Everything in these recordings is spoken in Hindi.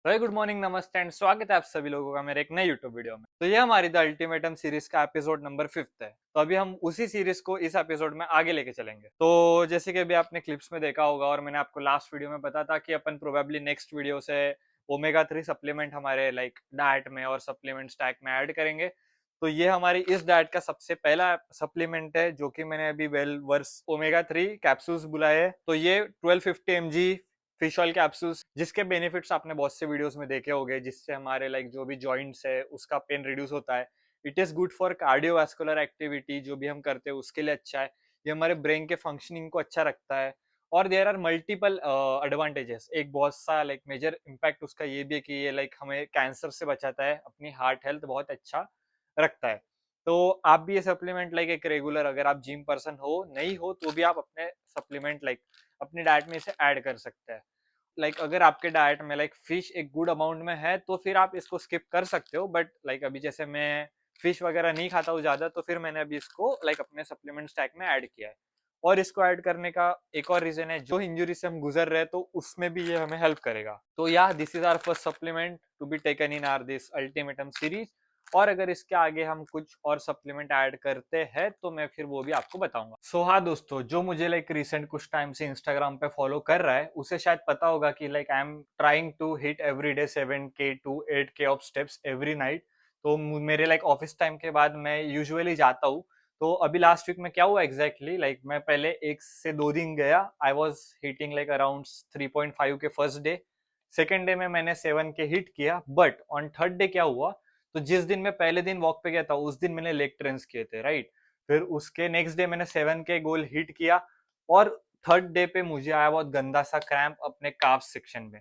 वेरी गुड मॉर्निंग, नमस्ते एंड स्वागत है आप सभी लोगों का मेरे एक नए यूट्यूब वीडियो में। तो ये हमारी द अल्टीमेटम सीरीज का एपिसोड नंबर 5 है। तो अभी हम उसी सीरीज को इस एपिसोड में आगे लेके चलेंगे। तो जैसे कि अभी आपने क्लिप्स में देखा होगा और मैंने आपको लास्ट वीडियो में बताया था कि अपन प्रोबेबली नेक्स्ट वीडियो से ओमेगा 3 सप्लीमेंट हमारे लाइक डाइट में और सप्लीमेंट स्टैक में ऐड करेंगे। तो ये हमारी इस डाइट का सबसे पहला सप्लीमेंट है जो कि मैंने अभी वेल वर्स ओमेगा 3 कैप्सूल्स बुलाए हैं। तो ये 1250 mg फिश ऑयल कैप्सूल्स, जिसके बेनिफिट्स आपने बहुत से वीडियोस में देखे होंगे, जिससे हमारे लाइक जो भी जॉइंट्स है उसका पेन रिड्यूस होता है। It is good for cardiovascular activity, जो भी हम करते हैं उसके लिए अच्छा है। ये हमारे ब्रेन के फंक्शनिंग को अच्छा रखता है। और देयर आर मल्टीपल एडवांटेजेस। एक बहुत सा लाइक मेजर इम्पैक्ट उसका ये भी है कि ये लाइक हमें कैंसर से बचाता है, अपनी हार्ट हेल्थ बहुत अच्छा रखता है। तो आप भी ये सप्लीमेंट लाइक एक रेगुलर, अगर आप जिम पर्सन हो नहीं हो तो भी आप अपने सप्लीमेंट लाइक अपनी डाइट में इसे ऐड कर सकते हैं। लाइक अगर आपके डाइट में लाइक फिश एक गुड अमाउंट में है तो फिर आप इसको स्किप कर सकते हो, बट लाइक अभी जैसे मैं फिश वगैरह नहीं खाता हूँ ज्यादा, तो फिर मैंने अभी इसको लाइक अपने सप्लीमेंट स्टैक में ऐड किया है। और इसको ऐड करने का एक और रीजन है, जो इंजरी से हम गुजर रहे हैं तो उसमें भी ये हमें हेल्प करेगा। तो yeah this is our first supplement to be taken in our this ultimatum series. और अगर इसके आगे हम कुछ और सप्लीमेंट ऐड करते हैं तो मैं फिर वो भी आपको बताऊंगा। हाँ दोस्तों, जो मुझे लाइक रिसेंट कुछ टाइम से इंस्टाग्राम पे फॉलो कर रहा है उसे शायद पता होगा कि like I am trying to hit every day 7K to 8K of steps every night. तो मेरे लाइक ऑफिस टाइम के बाद मैं यूजुअली जाता हूँ। तो अभी लास्ट वीक में क्या हुआ एग्जैक्टली, लाइक मैं पहले 1 से 2 दिन गया, I was hitting like around 3.5 K first day. Second day में मैंने 7K हिट किया, बट ऑन थर्ड डे क्या हुआ, तो जिस दिन मैं पहले दिन वॉक पे गया था उस दिन मैंने लेग ट्रेंस किए थे, राइट। फिर उसके नेक्स्ट डे मैंने 7K गोल हिट किया। और थर्ड डे पे मुझे आया बहुत गंदा सा क्रैम्प अपने काफ सेक्शन में।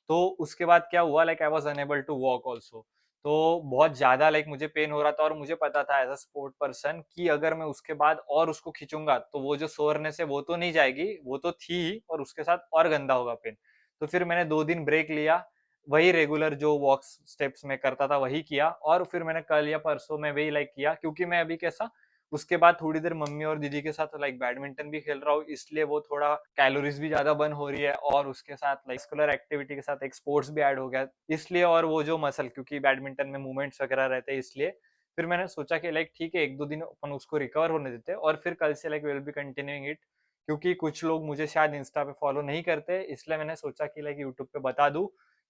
तो उसके बाद क्या हुआ, like I was unable to walk also. तो बहुत ज्यादा लाइक मुझे पेन हो रहा था और मुझे पता था एज अ स्पोर्ट पर्सन कि अगर मैं उसके बाद और उसको खींचूंगा तो वो जो सोरनेस है वो तो नहीं जाएगी, वो तो थी ही, और उसके साथ और गंदा होगा पेन। तो फिर मैंने 2 दिन ब्रेक लिया, वही रेगुलर जो वॉक स्टेप्स में करता था वही किया, और फिर मैंने कल या परसों में वही लाइक किया, क्योंकि मैं अभी कैसा उसके बाद थोड़ी देर मम्मी और दीदी के साथ लाइक बैडमिंटन भी खेल रहा हूँ, इसलिए वो थोड़ा कैलोरीज भी ज्यादा बर्न हो रही है, और उसके साथ लाइक स्कूलर एक्टिविटी के साथ एक स्पोर्ट्स भी ऐड हो गया इसलिए, और वो जो मसल, क्योंकि बैडमिंटन में मूवमेंट्स वगैरह रहते हैं इसलिए। फिर मैंने सोचा कि लाइक ठीक है, 1-2 दिन अपन उसको रिकवर होने देते हैं, और फिर कल से like will be continuing it. क्योंकि कुछ लोग मुझे शायद इंस्टा पे फॉलो नहीं करते, इसलिए मैंने सोचा कि लाइक यूट्यूब पे बता दूं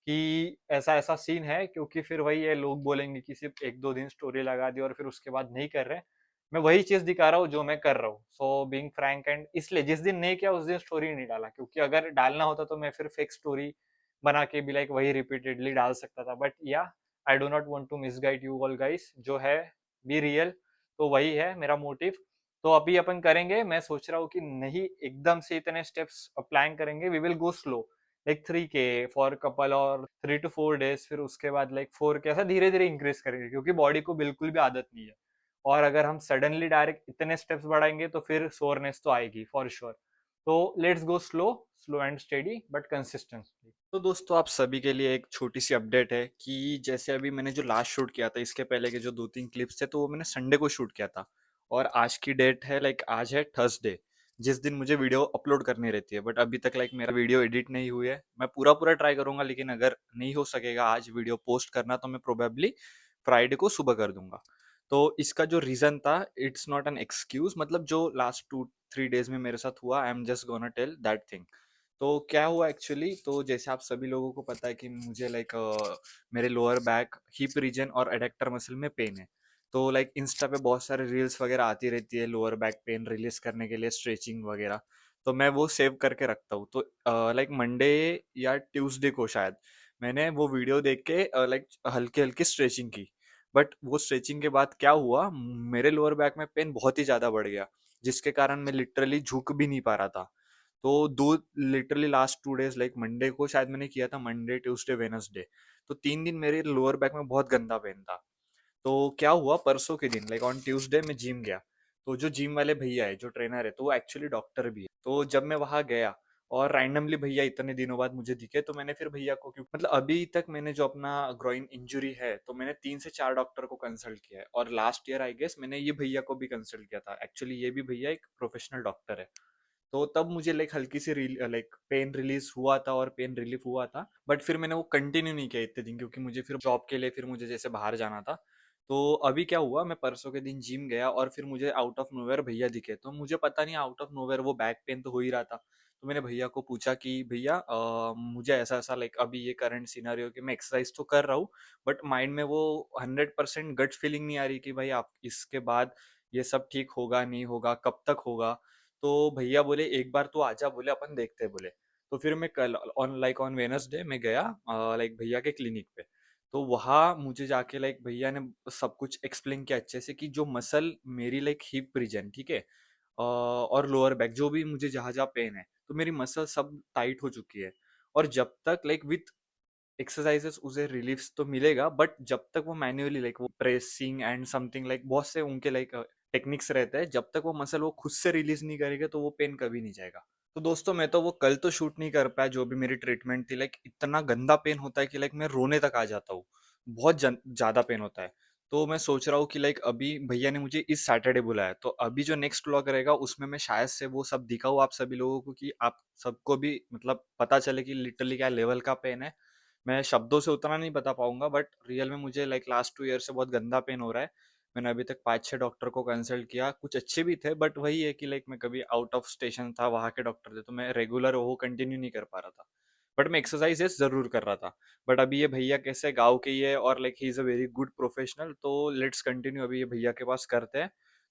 कि ऐसा ऐसा सीन है, क्योंकि फिर वही है, लोग बोलेंगे कि सिर्फ 1-2 दिन स्टोरी लगा दी और फिर उसके बाद नहीं कर रहे। मैं वही चीज दिखा रहा हूँ जो मैं कर रहा हूँ, सो बीइंग फ्रैंक, एंड इसलिए जिस दिन नहीं किया उस दिन स्टोरी नहीं डाला, क्योंकि अगर डालना होता तो मैं फिर फेक स्टोरी बना के भी लाइक वही रिपीटेडली डाल सकता था, but yeah I do not want to misguide you all guys, जो है बी रियल। तो वही है मेरा मोटिव। तो अभी अपन करेंगे, मैं सोच रहा हूँ कि नहीं एकदम से इतने स्टेप्स प्लान करेंगे, we will go slow, like 3K for couple और 3 to 4 days, फिर उसके बाद लाइक 4K, ऐसा धीरे धीरे इंक्रीज करेंगे, क्योंकि बॉडी को बिल्कुल भी आदत नहीं है। और अगर हम सडनली डायरेक्ट इतने स्टेप्स बढ़ाएंगे तो फिर सोरनेस तो आएगी फॉर श्योर। तो let's go slow, slow and steady but consistently. तो दोस्तों, आप सभी के लिए एक छोटी सी अपडेट है कि जैसे अभी मैंने जो लास्ट शूट किया था, इसके पहले के जो 2-3 क्लिप्स थे, तो वो मैंने संडे को शूट किया था। और आज की डेट है लाइक आज है थर्सडे, जिस दिन मुझे वीडियो अपलोड करनी रहती है, बट अभी तक लाइक मेरा वीडियो एडिट नहीं हुई है। मैं पूरा पूरा ट्राई करूंगा, लेकिन अगर नहीं हो सकेगा आज वीडियो पोस्ट करना तो मैं प्रोबेबली फ्राइडे को सुबह कर दूंगा। तो इसका जो रीजन था, इट्स नॉट एन एक्सक्यूज, मतलब जो लास्ट 2-3 डेज में मेरे साथ हुआ, I am just gonna tell that thing. तो क्या हुआ एक्चुअली, तो जैसे आप सभी लोगों को पता है कि मुझे लाइक मेरे लोअर बैक, हिप रीजन और एडेक्टर मसल में पेन है। तो लाइक इंस्टा पे बहुत सारे रील्स वगैरह आती रहती है लोअर बैक पेन रिलीज करने के लिए, स्ट्रेचिंग वगैरह। तो मैं वो सेव करके रखता हूँ। तो लाइक मंडे या ट्यूसडे को शायद मैंने वो वीडियो देख के लाइक हल्की हल्की स्ट्रेचिंग की। बट वो स्ट्रेचिंग के बाद क्या हुआ, मेरे लोअर बैक में पेन बहुत ही ज्यादा बढ़ गया, जिसके कारण मैं लिटरली झुक भी नहीं पा रहा था। तो दो literally last 2 days, like Monday को शायद मैंने किया था, मंडे ट्यूसडे वेनसडे, तो 3 दिन मेरे लोअर बैक में बहुत गंदा पेन था। तो क्या हुआ, परसों के दिन लाइक ऑन ट्यूसडे में जिम गया। तो जो जिम वाले भैया है, जो ट्रेनर है, तो वो एक्चुअली डॉक्टर भी है। तो जब मैं वहां गया और रैंडमली भैया इतने दिनों बाद मुझे दिखे, तो मैंने फिर भैया को, क्योंकि मतलब अभी तक मैंने जो अपना ग्रोइन इंजुरी है, तो मैंने 3 से 4 डॉक्टर को कंसल्ट किया है, और लास्ट ईयर आई गेस मैंने ये भैया को भी कंसल्ट किया था। एक्चुअली ये भी भैया एक प्रोफेशनल डॉक्टर है। तो तो तब मुझे लाइक हल्की सी लाइक पेन रिलीज हुआ था और पेन रिलीफ हुआ था, बट फिर मैंने वो कंटिन्यू नहीं किया इतने दिन, क्योंकि मुझे फिर जॉब के लिए फिर मुझे जैसे बाहर जाना था। तो अभी क्या हुआ, मैं परसों के दिन जिम गया और फिर मुझे आउट ऑफ नोवेयर भैया दिखे, तो मुझे पता नहीं आउट ऑफ नोवेयर वो बैक पेन तो हो ही रहा था। तो मैंने भैया को पूछा कि भैया मुझे ऐसा ऐसा लाइक अभी ये करंट सिनेरियो कि मैं एक्सरसाइज तो कर रहा हूँ, बट माइंड में वो 100% गट फीलिंग नहीं आ रही कि भाई आप इसके बाद ये सब ठीक होगा नहीं होगा, कब तक होगा। तो भैया बोले एक बार तो आजा, बोले अपन देखते हैं बोले। तो फिर मैं कल ऑन वेनसडे मैं गया लाइक भैया के क्लिनिक पे। तो वहाँ मुझे जाके लाइक भैया ने सब कुछ एक्सप्लेन किया अच्छे से कि जो मसल मेरी लाइक हिप रीजन, ठीक है, और लोअर बैक जो भी मुझे जहाँ जहाँ पेन है, तो मेरी मसल सब टाइट हो चुकी है। और जब तक लाइक विथ एक्सरसाइजेस उसे रिलीफ तो मिलेगा, बट जब तक वो मैन्युअली लाइक वो प्रेसिंग एंड समथिंग लाइक बहुत से उनके लाइक टेक्निक्स रहते हैं, जब तक वो मसल वो खुद से रिलीज नहीं करेगा तो वो पेन कभी नहीं जाएगा। तो दोस्तों मैं तो वो कल तो शूट नहीं कर पाया जो भी मेरी ट्रीटमेंट थी, लाइक इतना गंदा पेन होता है कि लाइक मैं रोने तक आ जाता हूँ, बहुत ज्यादा पेन होता है। तो मैं सोच रहा हूँ कि लाइक अभी भैया ने मुझे इस सैटरडे बुलाया, तो अभी जो नेक्स्ट व्लॉग रहेगा उसमें मैं शायद से वो सब दिखाऊँ आप सभी लोगों को, कि आप सबको भी मतलब पता चले कि लिटरली क्या लेवल का पेन है। मैं शब्दों से उतना नहीं बता पाऊंगा, बट रियल में मुझे लाइक लास्ट 2 ईयर से बहुत गंदा पेन हो रहा है। मैंने अभी तक 5-6 डॉक्टर को कंसल्ट किया, कुछ अच्छे भी थे, बट वही है कि लाइक मैं कभी आउट ऑफ स्टेशन था, वहाँ के डॉक्टर थे, तो मैं रेगुलर वो कंटिन्यू नहीं कर पा रहा था। बट मैं एक्सरसाइजेस जरूर कर रहा था। बट अभी ये भैया कैसे गाँव के ही है और like he is a very good professional, तो लेट्स कंटिन्यू अभी ये भैया के पास करते हैं।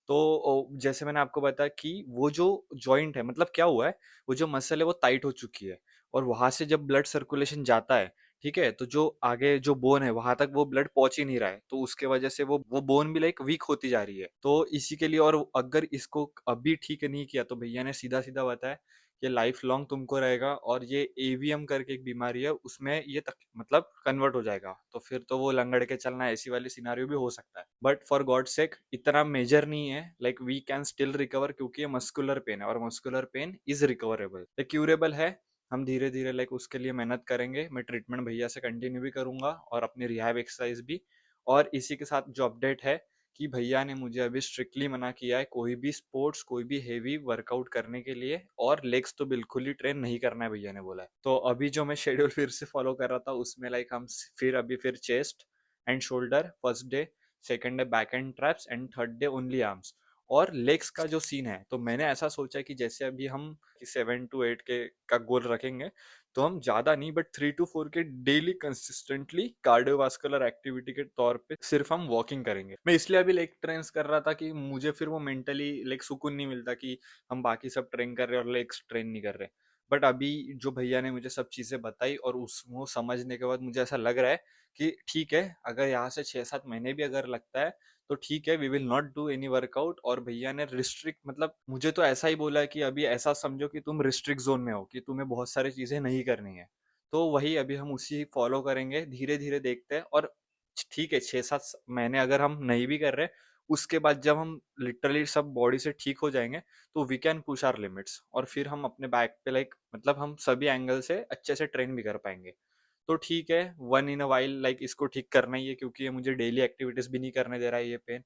तो जैसे मैंने आपको बताया कि वो जो जॉइंट है, मतलब क्या हुआ है, वो जो मसल है वो टाइट हो चुकी है, और वहां से जब ब्लड सर्कुलेशन जाता है, ठीक है, तो जो आगे जो बोन है वहां तक वो ब्लड पहुंच ही नहीं रहा है, तो उसके वजह से वो बोन भी लाइक वीक होती जा रही है। तो इसी के लिए, और अगर इसको अभी ठीक नहीं किया तो भैया ने सीधा सीधा बताया कि लाइफ लॉन्ग तुमको रहेगा, और ये एवीएम करके एक बीमारी है, उसमें ये तक मतलब कन्वर्ट हो जाएगा, तो फिर तो वो लंगड़ के चलना, ऐसी वाली सिनारियो भी हो सकता है। बट फॉर गॉड सेक इतना मेजर नहीं है, like we can still recover, क्योंकि ये मस्कुलर पेन है और muscular pain is recoverable, curable है। हम धीरे धीरे लाइक उसके लिए मेहनत करेंगे, मैं ट्रीटमेंट भैया से कंटिन्यू भी करूंगा और अपनी रिहैब एक्सरसाइज भी। और इसी के साथ जो अपडेट है कि भैया ने मुझे अभी स्ट्रिक्टली मना किया है कोई भी स्पोर्ट्स, कोई भी हेवी वर्कआउट करने के लिए, और लेग्स तो बिल्कुल ही ट्रेन नहीं करना है, भैया ने बोला है। तो अभी जो मैं शेड्यूल फिर से फॉलो कर रहा था उसमें लाइक हम फिर अभी फिर chest and shoulder first day, second day back and traps, and third day only arms. और लेग्स का जो सीन है, तो मैंने ऐसा सोचा कि जैसे अभी हम 7 to 8 के का गोल रखेंगे, तो हम ज्यादा नहीं बट 3 to 4 के डेली कंसिस्टेंटली कार्डियोवास्कुलर एक्टिविटी के तौर पे सिर्फ हम वॉकिंग करेंगे। मैं इसलिए अभी लेग ट्रेन्स कर रहा था कि मुझे फिर वो मेंटली लाइक सुकून नहीं मिलता कि हम बाकी सब ट्रेन कर रहे हैं और लेग्स ट्रेन नहीं कर रहे। बट अभी जो भैया ने मुझे सब चीजें बताई और उस वो समझने के बाद मुझे ऐसा लग रहा है कि ठीक है, अगर यहाँ से 6-7 महीने भी अगर लगता है तो ठीक है, we will not do any workout. और भैया ने रिस्ट्रिक्ट, मतलब मुझे तो ऐसा ही बोला है कि अभी ऐसा समझो कि तुम रिस्ट्रिक्ट जोन में हो, कि तुम्हें बहुत सारी चीजें नहीं करनी है। तो वही अभी हम उसी फॉलो करेंगे, धीरे धीरे देखते हैं। और ठीक है, 6-7 महीने अगर हम नहीं भी कर रहे, उसके बाद जब हम लिटरली सब बॉडी से ठीक हो जाएंगे, तो we can push our limits, और फिर हम अपने बैक पे लाइक मतलब हम सभी एंगल से अच्छे से ट्रेन भी कर पाएंगे। तो ठीक है, one in a while like इसको ठीक करना ही है, क्योंकि ये मुझे डेली एक्टिविटीज भी नहीं करने दे रहा है ये पेन।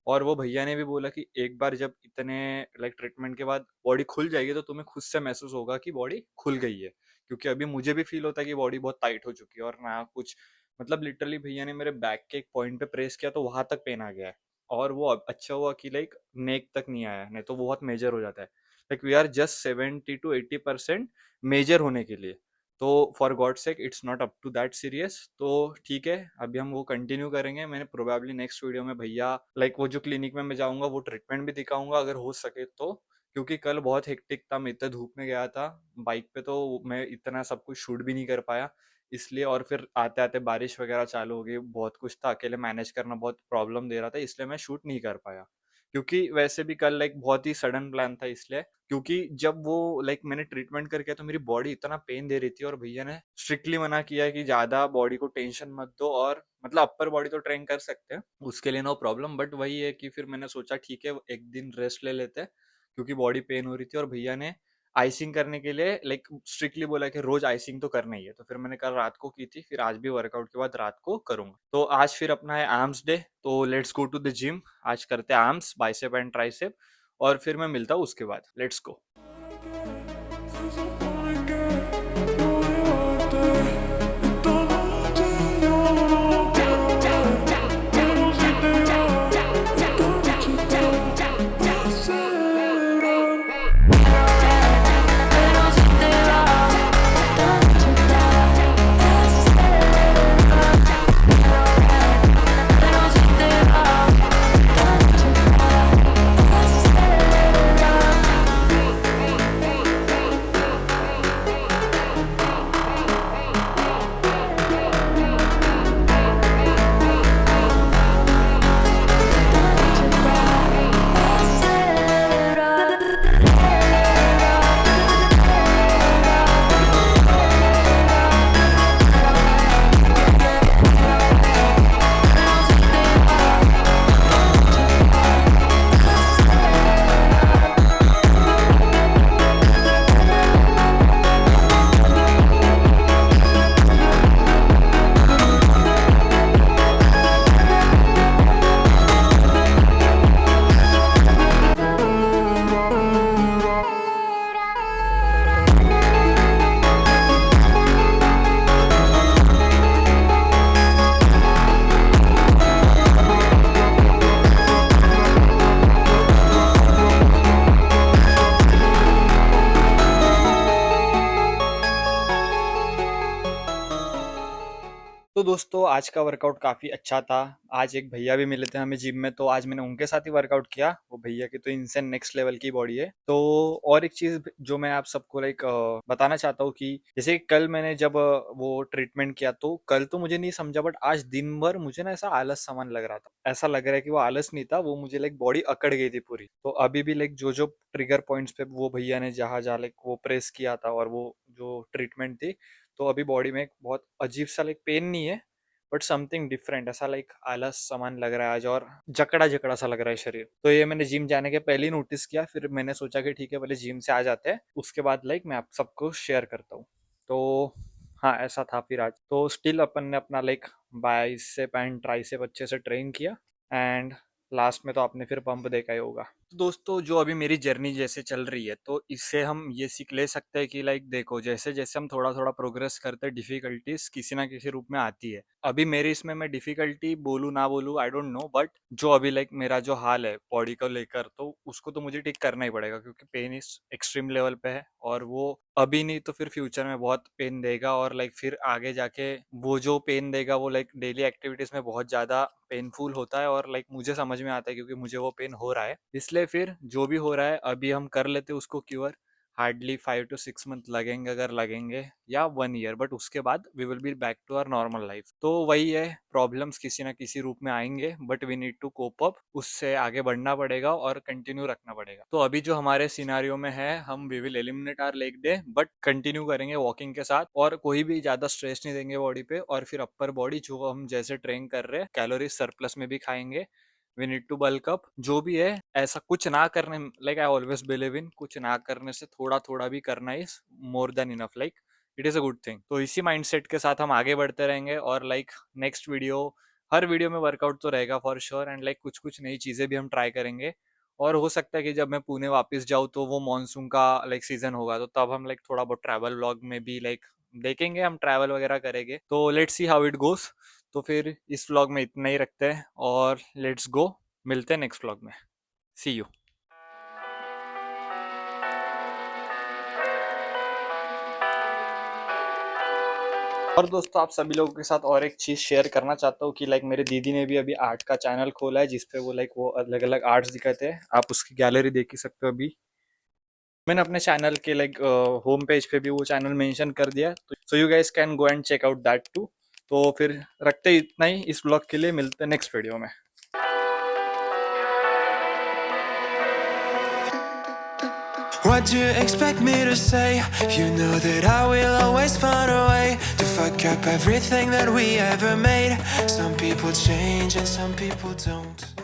और वो भैया ने भी बोला कि एक बार जब इतने लाइक ट्रीटमेंट के बाद बॉडी खुल जाएगी, तो तुम्हें खुद से महसूस होगा कि बॉडी खुल गई है। क्योंकि अभी मुझे भी फील होता है कि बॉडी बहुत टाइट हो चुकी है, और ना कुछ मतलब लिटरली भैया ने मेरे बैक के एक पॉइंट पे प्रेस किया तो वहां तक पेन आ गया है। और वो अच्छा हुआ कि लाइक नेक तक नहीं आया, नहीं तो वो बहुत मेजर हो जाता है। Like we are just 70 to 80% major होने के लिए। तो for God sake it's not up to that serious. तो ठीक है, अभी हम वो कंटिन्यू करेंगे। मैंने प्रोबेबली नेक्स्ट वीडियो में भैया लाइक वो जो क्लिनिक में मैं जाऊंगा वो ट्रीटमेंट भी दिखाऊंगा अगर हो सके तो, क्योंकि कल बहुत हेक्टिक था, मैं इतना धूप में गया था बाइक पे, तो मैं इतना सब कुछ शूट भी नहीं कर पाया इसलिए। और फिर आते आते बारिश वगैरह चालू हो गई, बहुत कुछ था, अकेले मैनेज करना बहुत प्रॉब्लम दे रहा था, इसलिए मैं शूट नहीं कर पाया। क्योंकि वैसे भी कल लाइक बहुत ही सडन प्लान था इसलिए, क्योंकि जब वो लाइक मैंने ट्रीटमेंट करके तो मेरी बॉडी इतना पेन दे रही थी, और भैया ने स्ट्रिक्टली मना किया कि ज्यादा बॉडी को टेंशन मत दो, और मतलब अपर बॉडी तो ट्रेन कर सकते हैं उसके लिए, नो प्रॉब्लम। बट वही है कि फिर मैंने सोचा ठीक है एक दिन रेस्ट ले लेते हैं, क्योंकि बॉडी पेन हो रही थी। और भैया ने आइसिंग करने के लिए लाइक स्ट्रिक्टली बोला कि रोज आइसिंग तो करना ही है, तो फिर मैंने कल रात को की थी, फिर आज भी वर्कआउट के बाद रात को करूंगा। तो आज फिर अपना है आर्म्स डे, तो let's go to the gym. आज करते हैं आर्म्स, बाइसेप एंड ट्राइसेप, और फिर मैं मिलता हूँ उसके बाद। Let's go. तो दोस्तों आज का वर्कआउट काफ़ी अच्छा था। आज एक भैया भी मिले थे हमें जिम में, तो आज मैंने उनके साथ ही वर्कआउट किया। वो भैया की तो इनसेन नेक्स्ट लेवल की बॉडी है। तो और एक चीज़ जो मैं आप सबको बताना चाहता हूँ कि जैसे कल मैंने जब वो ट्रीटमेंट किया, तो कल तो मुझे नहीं समझा, बट आज दिन भर मुझे ना ऐसा आलस सामान लग रहा था। ऐसा लग रहा है कि वो आलस नहीं था, वो मुझे बॉडी अकड़ गई थी पूरी। तो अभी भी जो जो ट्रिगर पॉइंट्स पे वो भैया ने जहाँ जहाँ वो प्रेस किया था और वो जो ट्रीटमेंट थी, तो अभी बॉडी में एक बहुत अजीब सा पेन नहीं है, बट समथिंग डिफरेंट, ऐसा आलस सामान लग रहा है आज, और जकड़ा जकड़ा सा लग रहा है शरीर। तो ये मैंने जिम जाने के पहले ही नोटिस किया। फिर मैंने सोचा कि ठीक है, पहले जिम से आ जाते हैं, उसके बाद मैं आप सबको शेयर करता हूँ। तो हाँ, ऐसा था फिर आज। तो स्टिल अपन ने अपना बाइसेप एंड ट्राइसेप अच्छे से ट्रेन किया, एंड लास्ट में तो आपने फिर पंप देखा ही होगा। तो दोस्तों जो अभी मेरी जर्नी जैसे चल रही है, तो इससे हम ये सीख ले सकते हैं कि देखो, जैसे जैसे हम थोड़ा थोड़ा प्रोग्रेस करते हैं, डिफिकल्टीज किसी ना किसी रूप में आती है। अभी मेरे इसमें मैं डिफिकल्टी बोलूँ ना बोलूँ, आई डोंट नो, बट जो अभी मेरा जो हाल है बॉडी को लेकर, तो उसको तो मुझे ठीक करना ही पड़ेगा, क्योंकि पेन इस एक्सट्रीम लेवल पे है, और वो अभी नहीं तो फिर फ्यूचर में बहुत पेन देगा, और फिर आगे जाके वो जो पेन देगा वो डेली एक्टिविटीज में बहुत ज्यादा पेनफुल होता है, और मुझे समझ में आता है, क्योंकि मुझे वो पेन हो रहा है। इसलिए फिर जो भी हो रहा है अभी हम कर लेते उसको क्योर। हार्डली 5 to 6 मंथ लगेंगे, अगर लगेंगे, या 1 ईयर, बट उसके बाद we will be back to our normal life. तो वही है, प्रॉब्लम्स किसी ना किसी रूप में आएंगे, but we need to cope up, उससे आगे बढ़ना पड़ेगा और कंटिन्यू रखना पड़ेगा। तो अभी जो हमारे सिनारियो में है, हम we will eliminate our leg day, but continue करेंगे वॉकिंग के साथ, और कोई भी ज्यादा स्ट्रेस नहीं देंगे बॉडी पे, और फिर अपर बॉडी जो हम जैसे ट्रेन कर रहे हैं, कैलोरी सरप्लस में भी खाएंगे। We need to bulk up, जो भी है। ऐसा कुछ ना करने, आई ऑलवेज बिलीव इन, कुछ ना करने से थोड़ा थोड़ा भी करना is more than enough, it is a good thing. तो इसी माइंडसेट के साथ हम आगे बढ़ते रहेंगे, और नेक्स्ट वीडियो, हर वीडियो में वर्कआउट तो रहेगा फॉर श्योर, एंड कुछ कुछ नई चीजें भी हम ट्राई करेंगे। और हो सकता है कि जब मैं पुणे वापस जाऊँ, तो वो मानसून का सीजन होगा, तो तब हम थोड़ा बहुत ट्रैवल व्लॉग में भी देखेंगे, हम ट्रैवल वगैरह करेंगे। तो let's see how it goes. तो फिर इस व्लॉग में इतना ही रखते हैं, और लेट्स गो, मिलते हैं नेक्स्ट व्लॉग में। सी यू। और दोस्तों आप सभी लोगों के साथ और एक चीज़ शेयर करना चाहता हूँ कि मेरे दीदी ने भी अभी आर्ट का चैनल खोला है, जिसपे वो अलग अलग आर्ट्स दिखाते हैं। आप उसकी गैलरी देख ही सकते हो। अभी मैंने अपने चैनल के होम पेज पे भी वो चैनल मेंशन कर दिया, तो so you guys can go and check out that too. तो फिर रखते ही इतना ही इस ब्लॉग के लिए, मिलते हैं नेक्स्ट वीडियो में। What do you expect me to say? You know that I will always find a way to fuck up everything that we ever made. Some people change and some people don't.